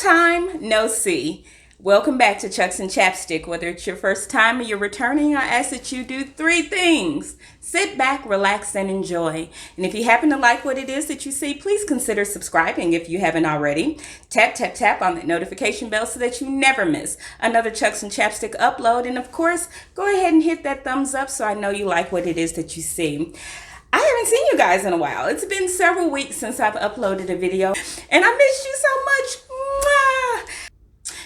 time no see. Welcome back to Chucks and Chapstick. Whether it's your first time or you're returning, I ask that you do three things. Sit back, relax, and enjoy. And if you happen to like what it is that you see, please consider subscribing if you haven't already. Tap, tap, tap on that notification bell so that you never miss another Chucks and Chapstick upload. And of course, go ahead and hit that thumbs up so I know you like what it is that you see. I haven't seen you guys in a while. It's been several weeks since I've uploaded a video, and I missed you so much. Mwah!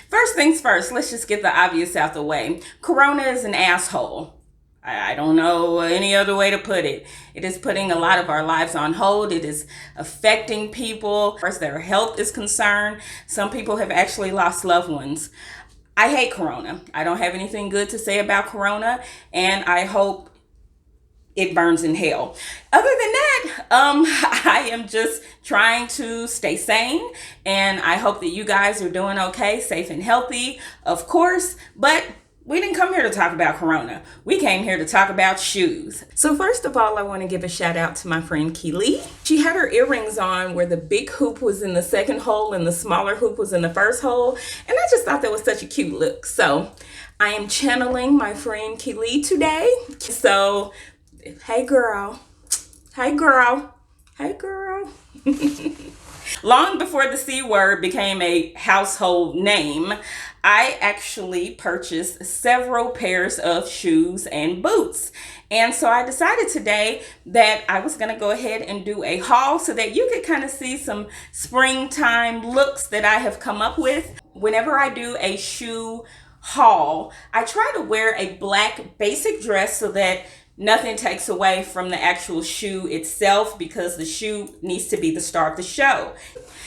First things first, let's just get the obvious out the way. Corona is an asshole. I don't know any other way to put it. It is putting a lot of our lives on hold. It is affecting people as far as their health is concerned. Some people have actually lost loved ones. I hate Corona. I don't have anything good to say about Corona, and I hope it burns in hell. Other than that, I am just trying to stay sane, and I hope that you guys are doing okay, safe and healthy, of course, but we didn't come here to talk about Corona. We came here to talk about shoes. So first of all, I want to give a shout out to my friend Luly. She had her earrings on where the big hoop was in the second hole and the smaller hoop was in the first hole, and I just thought that was such a cute look. So I am channeling my friend Luly today. So hey girl, hey girl, hey girl. Long before the C word became a household name, I actually purchased several pairs of shoes and boots. And so I decided today that I was gonna go ahead and do a haul so that you could kind of see some springtime looks that I have come up with. Whenever I do a shoe haul, I try to wear a black basic dress so that nothing takes away from the actual shoe itself, because the shoe needs to be the star of the show.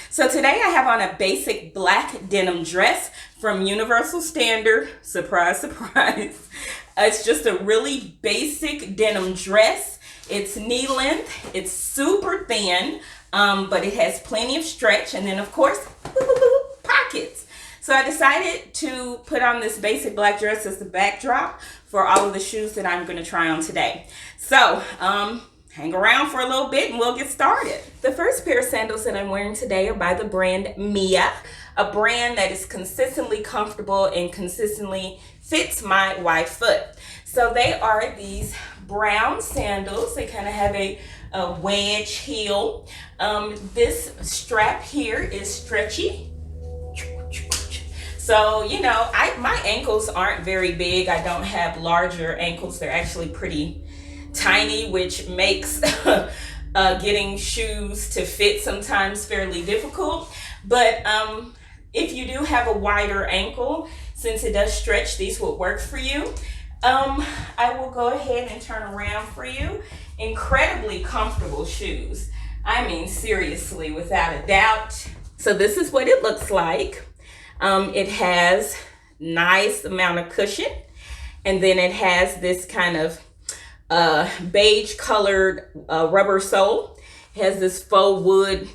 So today I have on a basic black denim dress from Universal Standard. Surprise, surprise. It's just a really basic denim dress. It's knee length. It's super thin, but it has plenty of stretch. And then of course, pockets. So I decided to put on this basic black dress as the backdrop for all of the shoes that I'm going to try on today. So hang around for a little bit and we'll get started. The first pair of sandals that I'm wearing today are by the brand Mia, a brand that is consistently comfortable and consistently fits my wide foot. So they are these brown sandals. They kind of have a wedge heel. This strap here is stretchy. So, you know, my ankles aren't very big. I don't have larger ankles. They're actually pretty tiny, which makes getting shoes to fit sometimes fairly difficult. But if you do have a wider ankle, since it does stretch, these would work for you. I will go ahead and turn around for you. Incredibly comfortable shoes. I mean, seriously, without a doubt. So this is what it looks like. It has nice amount of cushion, and then it has this kind of beige colored rubber sole. It has this faux wood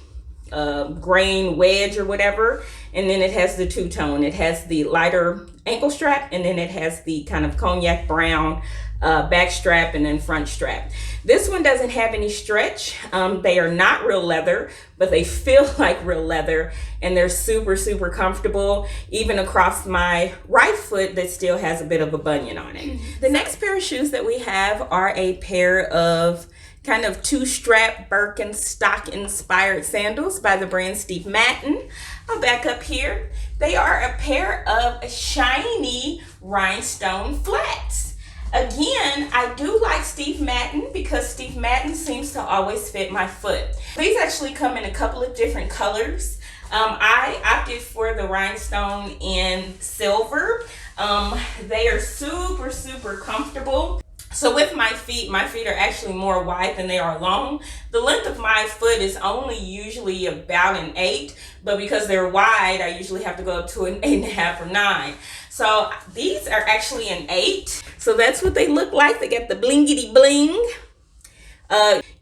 grain wedge or whatever, and then it has the two-tone. It has the lighter ankle strap, and then it has the kind of cognac brown back strap and then front strap. This one doesn't have any stretch. They are not real leather, but they feel like real leather, and they're super, super comfortable, even across my right foot that still has a bit of a bunion on it. The next pair of shoes that we have are a pair of kind of two-strap Birkenstock inspired sandals by the brand Steve Madden. I'll back up here. They are a pair of shiny rhinestone flats. Again, I do like Steve Madden because Steve Madden seems to always fit my foot. These actually come in a couple of different colors. I opted for the rhinestone in silver. They are super, super comfortable. So with my feet are actually more wide than they are long. The length of my foot is only usually about an 8, but because they're wide, I usually have to go up to an 8.5 or 9. So these are actually an 8. So that's what they look like. They got the blingity bling.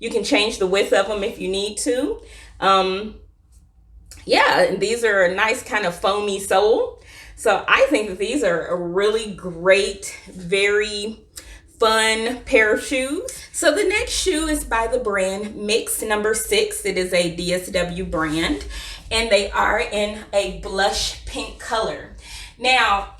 You can change the width of them if you need to. Yeah, and these are a nice kind of foamy sole. So I think that these are a really great, very fun pair of shoes. So the next shoe is by the brand Mix number 6. It is a DSW brand. and they are in a blush pink color. Now,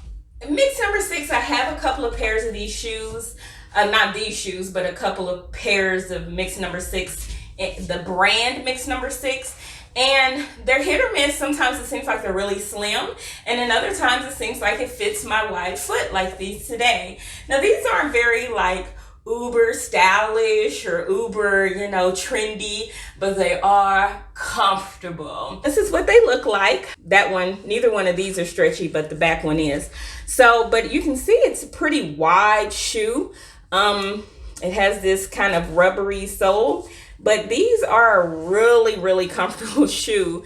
mix number 6, I have a couple of pairs of these shoes. Not these shoes, but a couple of pairs of mix number 6, the brand mix number 6. And they're hit or miss. Sometimes it seems like they're really slim, and then other times it seems like it fits my wide foot, like these today. Now, these aren't very like uber stylish or uber, trendy, but they are comfortable. This is what they look like. That one, neither one of these are stretchy, but the back one is. So, but you can see it's a pretty wide shoe. It has this kind of rubbery sole, but these are a really, really comfortable shoe.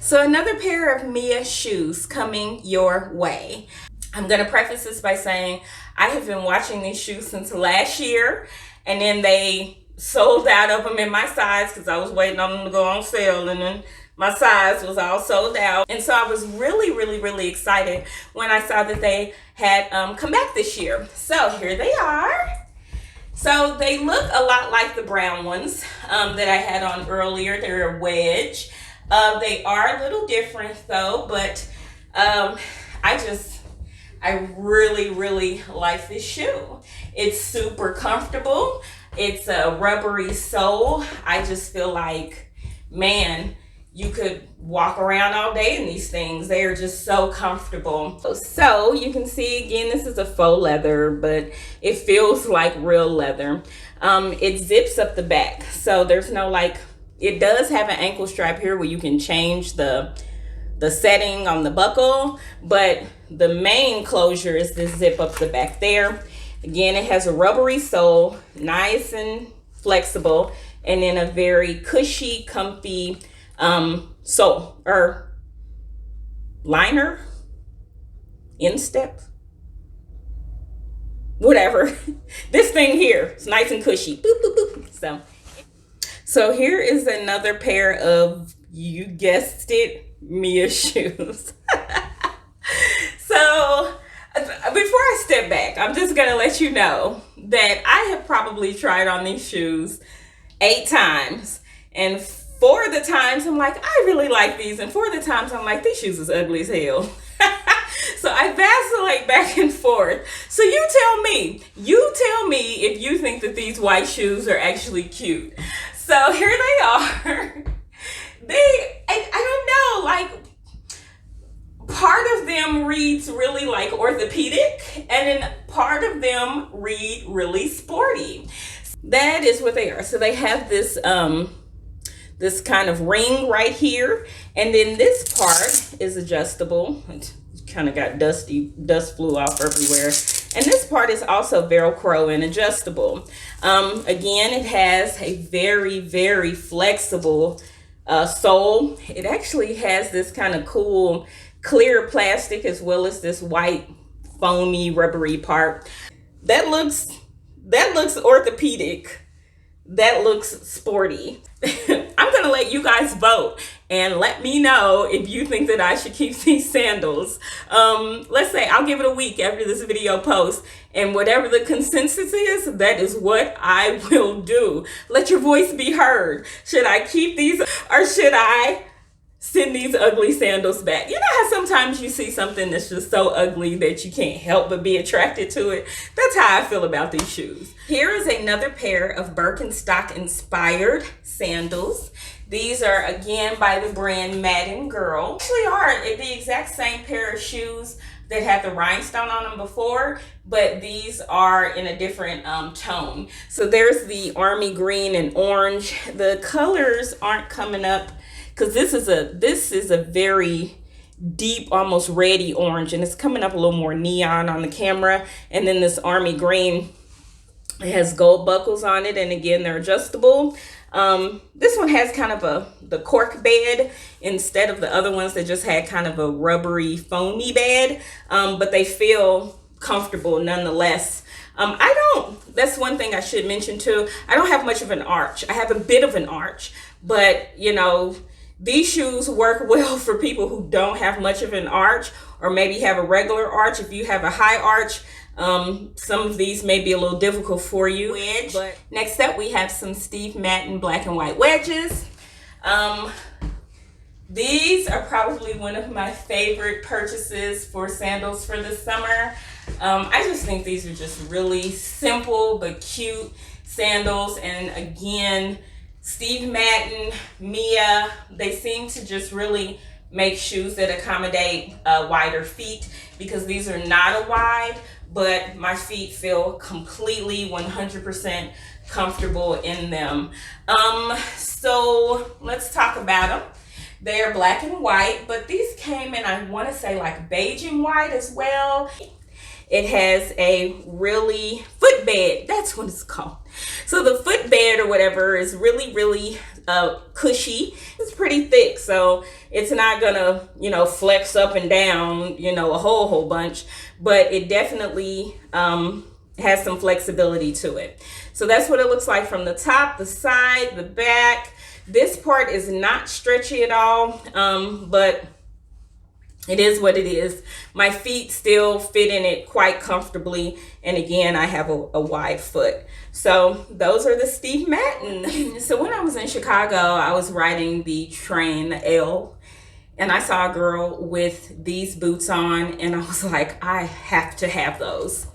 So another pair of Mia shoes coming your way. I'm going to preface this by saying I have been watching these shoes since last year, and then they sold out of them in my size because I was waiting on them to go on sale, and then my size was all sold out. And so I was really, really, really excited when I saw that they had come back this year. So here they are. So they look a lot like the brown ones that I had on earlier. They're a wedge. They are a little different though, but I really, really like this shoe. It's super comfortable. It's a rubbery sole. I just feel like, man, you could walk around all day in these things. They are just so comfortable. So you can see, again, this is a faux leather, but it feels like real leather. It zips up the back. So there's no it does have an ankle strap here where you can change the setting on the buckle, but the main closure is this zip up the back there. Again, it has a rubbery sole, nice and flexible, and then a very cushy, comfy sole or liner, instep, whatever. This thing here is nice and cushy. Boop, boop, boop. So here is another pair of, you guessed it, Mia shoes. So before I step back, I'm just gonna let you know that I have probably tried on these shoes 8 times, and 4 of the times I'm like, I really like these, and 4 of the times I'm like, these shoes is ugly as hell. So I vacillate back and forth. So you tell me if you think that these white shoes are actually cute. So here they are. I don't know, part of them reads really like orthopedic, and then part of them read really sporty. That is what they are. So they have this this kind of ring right here, and then this part is adjustable. It kind of got dust flew off everywhere, and this part is also Velcro and adjustable. Again, it has a very, very flexible sole. It actually has this kind of cool clear plastic as well as this white foamy rubbery part. That looks orthopedic. That looks sporty. I'm gonna let you guys vote and let me know if you think that I should keep these sandals. Let's say I'll give it a week after this video posts, and whatever the consensus is, that is what I will do. Let your voice be heard. Should I keep these, or should I send these ugly sandals back? You know how sometimes you see something that's just so ugly that you can't help but be attracted to it? That's how I feel about these shoes. Here is another pair of Birkenstock inspired sandals. These are again by the brand Madden Girl. Actually are the exact same pair of shoes that had the rhinestone on them before, but these are in a different tone. So there's the army green and orange. The colors aren't coming up because this is a very deep, almost reddy orange, and it's coming up a little more neon on the camera. And then this army green, it has gold buckles on it, and again, they're adjustable. This one has kind of the cork bed instead of the other ones that just had kind of a rubbery, foamy bed, but they feel comfortable nonetheless. That's one thing I should mention too. I don't have much of an arch. I have a bit of an arch, but these shoes work well for people who don't have much of an arch, or maybe have a regular arch. If you have a high arch, some of these may be a little difficult for you. Wedge. But next up, we have some Steve Madden black and white wedges. These are probably one of my favorite purchases for sandals for the summer. I just think these are just really simple but cute sandals. And again, Steve Madden, Mia, they seem to just really make shoes that accommodate wider feet, because these are not a wide, but my feet feel completely 100% comfortable in them. So let's talk about them. They are black and white, but these came in, I want to say, like beige and white as well. It has a really footbed, that's what it's called. So the footbed or whatever is really, really cushy. It's pretty thick, so it's not gonna, flex up and down, a whole bunch, but it definitely has some flexibility to it. So that's what it looks like from the top, the side, the back. This part is not stretchy at all, but it is what it is. My feet still fit in it quite comfortably. And again, I have a wide foot. So those are the Steve Madden. So when I was in Chicago, I was riding the train, the L, and I saw a girl with these boots on, and I was like, I have to have those.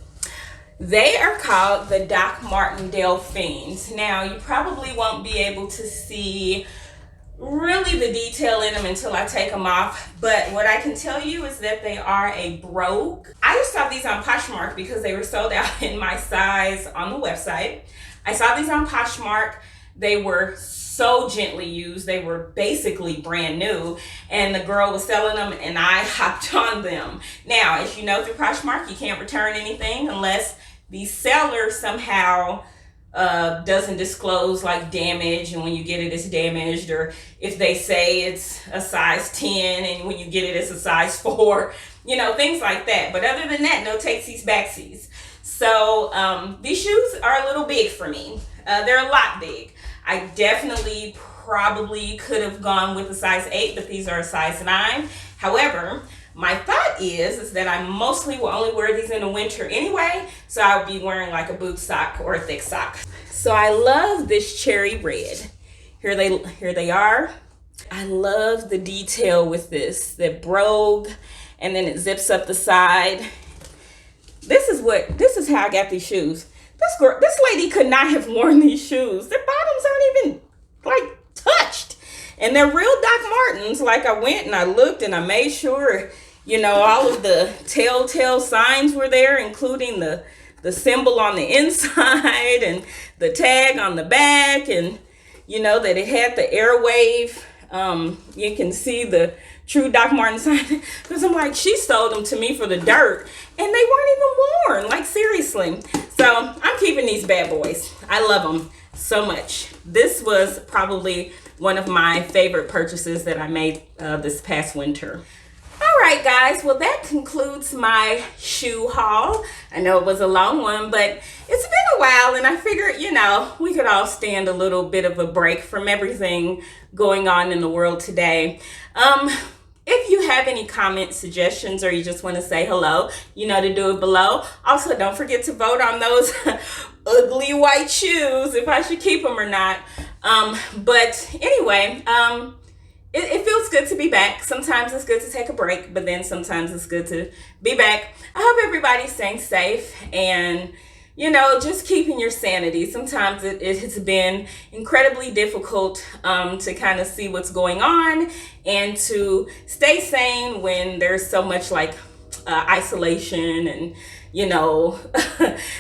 They are called the Martens Delphines. Now, you probably won't be able to see really the detail in them until I take them off, but what I can tell you is that they are a brogue. I just saw these on Poshmark because they were sold out in my size on the website. I saw these on Poshmark. They were so gently used. They were basically brand new, and the girl was selling them and I hopped on them. Now, as you know, through Poshmark, you can't return anything unless the seller somehow doesn't disclose like damage, and when you get it it's damaged, or if they say it's a size 10 and when you get it it's a size 4, things like that. But other than that, no takesies backsies. So these shoes are a little big for me. They're a lot big. I definitely probably could have gone with a size 8, but these are a size 9. However, my thought is that I mostly will only wear these in the winter anyway, so I'll be wearing like a boot sock or a thick sock. So I love this cherry red. Here they are. I love the detail with this, the brogue, and then it zips up the side. This is how I got these shoes. This lady could not have worn these shoes. Their bottoms aren't even like touched. And they're real Doc Martens. Like, I went and I looked and I made sure, all of the telltale signs were there, including the symbol on the inside and the tag on the back, and that it had the airwave. You can see the true Doc Marten sign, because I'm like, she sold them to me for the dirt and they weren't even worn, like seriously. So I'm keeping these bad boys. I love them so much. This was probably one of my favorite purchases that I made this past winter. All right, guys, well, that concludes my shoe haul. I know it was a long one, but it's been a while, and I figured, we could all stand a little bit of a break from everything going on in the world today. If you have any comments, suggestions, or you just want to say hello, to do it below. Also, don't forget to vote on those ugly white shoes, if I should keep them or not. But anyway, it feels good to be back. Sometimes it's good to take a break, but then sometimes it's good to be back. I hope everybody's staying safe and, just keeping your sanity. Sometimes it has been incredibly difficult to kind of see what's going on and to stay sane when there's so much like isolation and,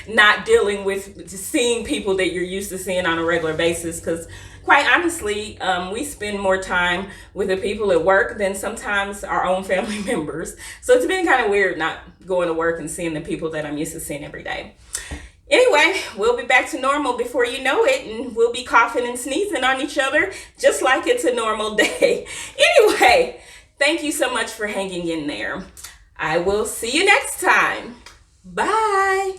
not dealing with seeing people that you're used to seeing on a regular basis. Because quite honestly, we spend more time with the people at work than sometimes our own family members. So it's been kind of weird not going to work and seeing the people that I'm used to seeing every day. Anyway, we'll be back to normal before you know it, and we'll be coughing and sneezing on each other just like it's a normal day. Anyway, thank you so much for hanging in there. I will see you next time. Bye.